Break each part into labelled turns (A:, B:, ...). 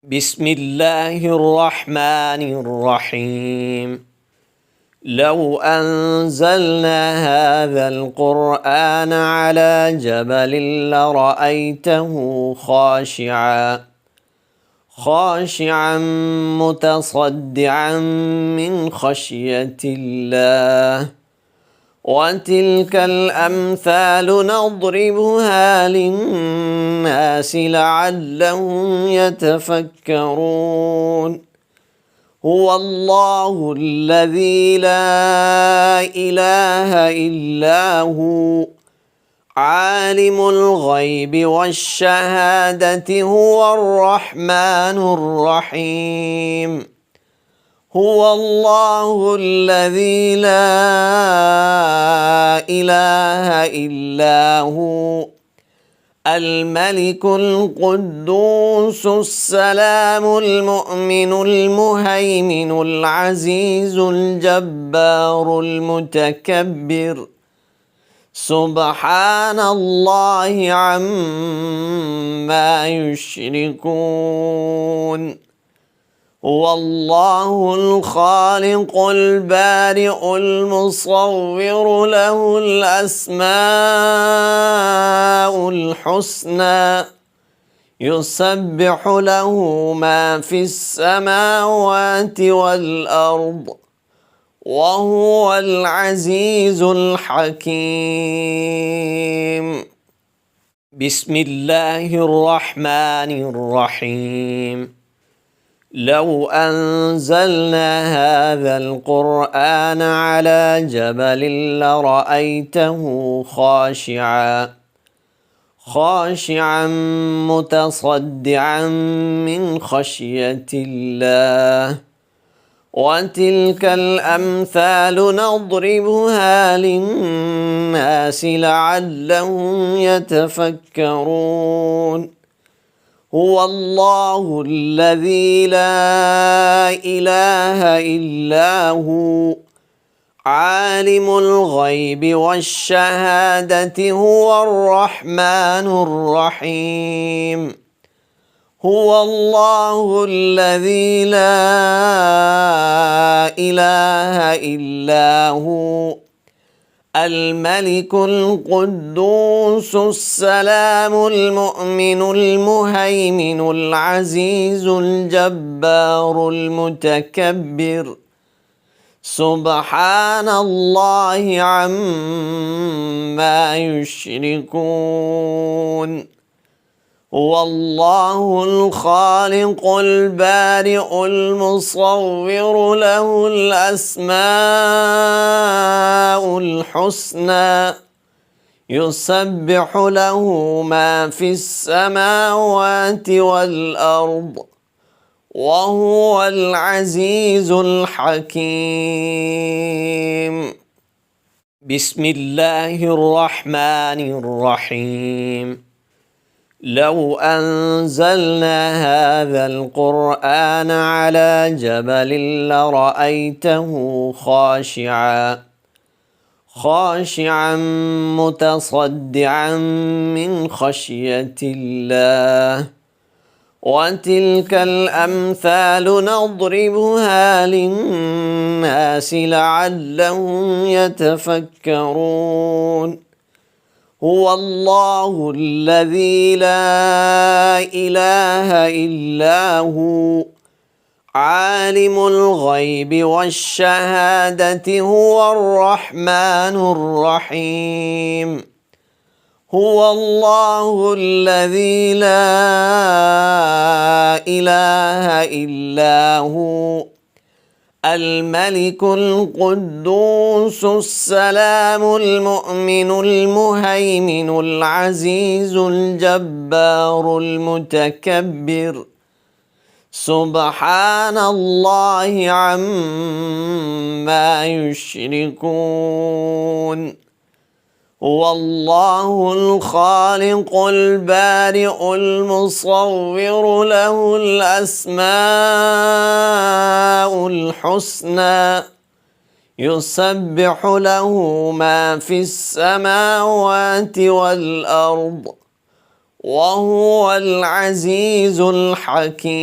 A: بسم الله الرحمن الرحيم. لو أنزلنا هذا القرآن على جبل لرأيته خاشعا متصدعا من خشية الله. وتلك الأمثال نضربها للناس لعلهم يتفكرون. هو الله الذي لا إله إلا هو عالم الغيب والشهادة هو الرحمن الرحيم. هو الله الذي لا إله إلا هو الملك القدوس السلام المؤمن المهيمن العزيز الجبار المتكبر. سبحان الله عما يشركون. والله الخالق البارئ المصور له الأسماء الحسنى يسبح له ما في السماوات والأرض وهو العزيز الحكيم. بسم الله الرحمن الرحيم. لو أنزلنا هذا القرآن على جبل لرأيته خاشعا متصدعا من خشية الله. وتلك الأمثال نضربها للناس لعلهم يتفكرون. هو الله الذي لا إله إلا هو عالم الغيب والشهادة هو الرحمن الرحيم. هو الله الذي لا إله إلا هو الملك القدوس السلام المؤمن المهيمن العزيز الجبار المتكبر. سبحان الله عما يشركون. والله الخالق البارئ المصور له الأسماء الحسنى يسبح له ما في السماوات والأرض وهو العزيز الحكيم. بسم الله الرحمن الرحيم. لو أنزلنا هذا القرآن على جبل لرأيته خاشعا متصدعا من خشية الله. وتلك الأمثال نضربها للناس لعلهم يتفكرون. هو الله الذي لا إله إلا هو عالم الغيب والشهادة هو الرحمن الرحيم. هو الله الذي لا إله إلا هو الملك القدوس السلام المؤمن المهيمن العزيز الجبار المتكبر. سبحان الله عما يشركون. والله الخالق البارئ المصور له الأسماء الحسنى يسبح له ما في السماوات والأرض وهو العزيز الحكيم.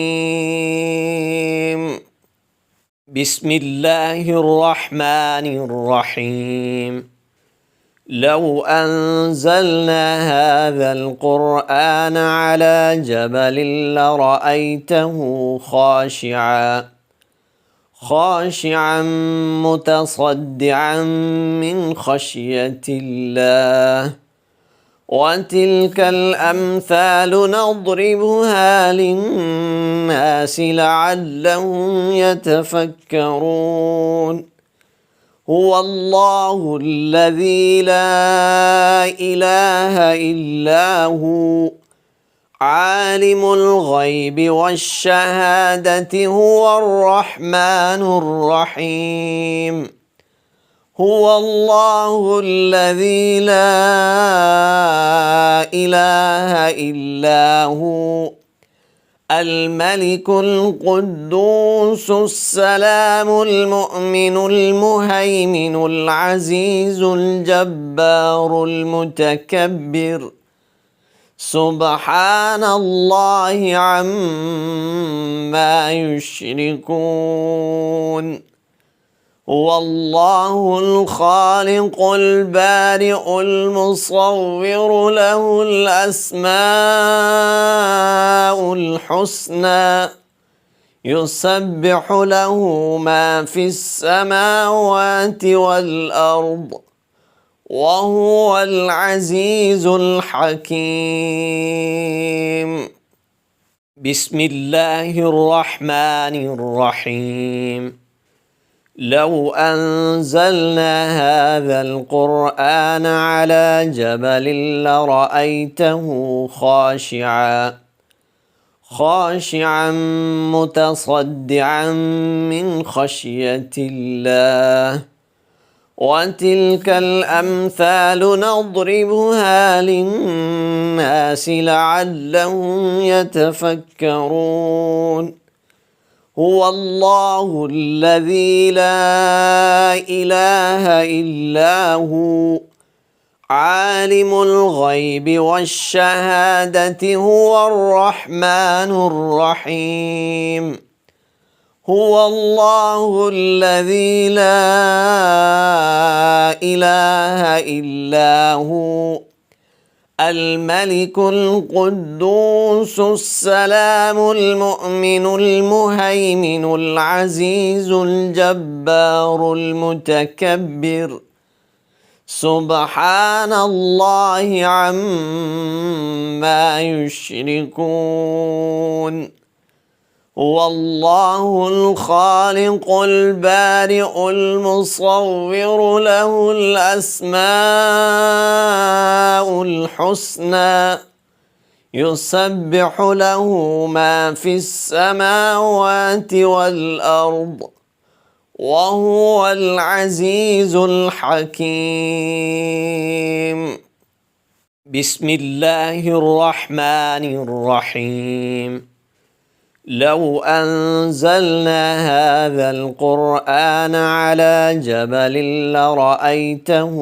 A: بسم الله الرحمن الرحيم. لو أنزلنا هذا القرآن على جبل لرأيته خاشعا متصدعا من خشية الله. وتلك الأمثال نضربها للناس لعلهم يتفكرون. هو الله الذي لا إله إلا هو عالم الغيب والشهادة هو الرحمن الرحيم. هو الله الذي لا إله إلا هو الملك القدوس السلام المؤمن المهيمن العزيز الجبار المتكبر. سبحان الله عما يشركون. هو الله الخالق البارئ المصور له الأسماء الحسنى يسبح له ما في السماوات والأرض وهو العزيز الحكيم. بسم الله الرحمن الرحيم. لو أنزلنا هذا القرآن على جبل لرأيته خاشعا متصدعا من خشية الله. وتلك الأمثال نضربها للناس لعلهم يتفكرون. هو الله الذي لا إله إلا هو عالم الغيب والشهادة هو الرحمن الرحيم. هو الله الذي لا إله إلا هو الملك القدوس السلام المؤمن المهيمن العزيز الجبار المتكبر. سبحان الله عما يشركون. هو الله الخالق البارئ المصور له الأسماء الحسنى يسبح له ما في السماوات والأرض وهو العزيز الحكيم. بسم الله الرحمن الرحيم. لو أنزلنا هذا القرآن على جبل لرأيته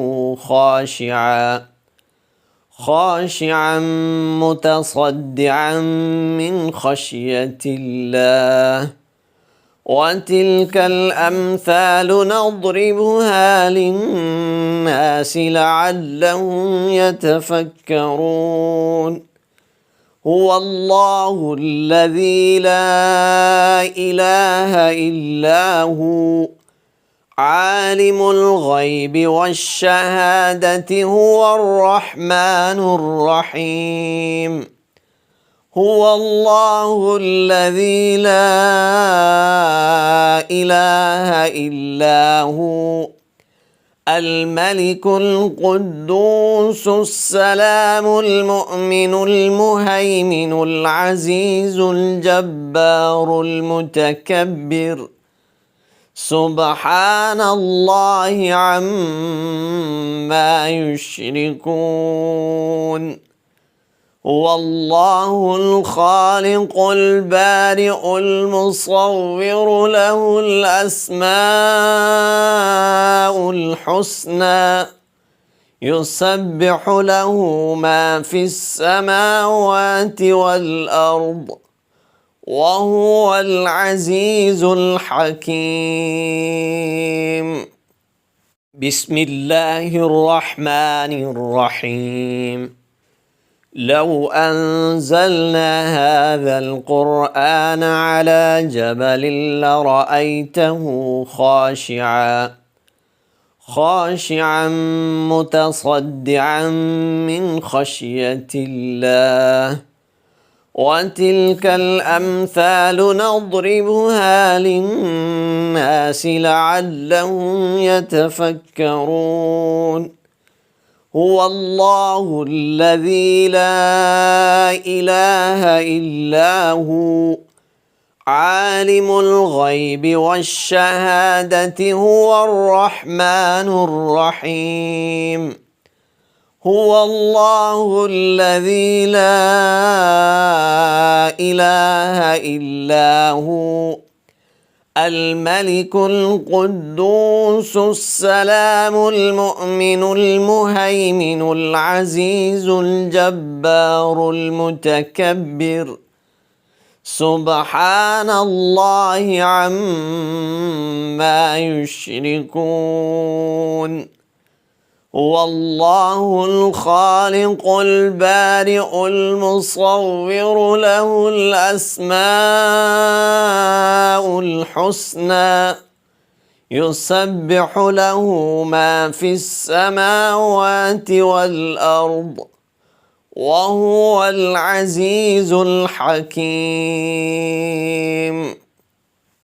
A: خاشعا متصدعا من خشية الله. وتلك الأمثال نضربها للناس لعلهم يتفكرون. هو الله الذي لا إله إلا هو عالم الغيب والشهادة هو الرحمن الرحيم. هو الله الذي لا إله إلا هو الملك القدوس السلام المؤمن المهيمن العزيز الجبار المتكبر. سبحان الله عما يشركون. هو الله الخالق البارئ المصور له الأسماء الحسنى يسبح له ما في السماوات والأرض وهو العزيز الحكيم. بسم الله الرحمن الرحيم. لو أنزلنا هذا القرآن على جبل لرأيته خاشعا متصدعا من خشية الله. وتلك الأمثال نضربها للناس لعلهم يتفكرون. هو الله الذي لا إله إلا هو عالم الغيب والشهادة هو الرحمن الرحيم. هو الله الذي لا إله إلا هو الملك القدوس السلام المؤمن المهيمن العزيز الجبار المتكبر. سبحان الله عما يشركون. هو الله الخالق البارئ المصور له الأسماء الحسنى يسبح له ما في السماوات والأرض وهو العزيز الحكيم.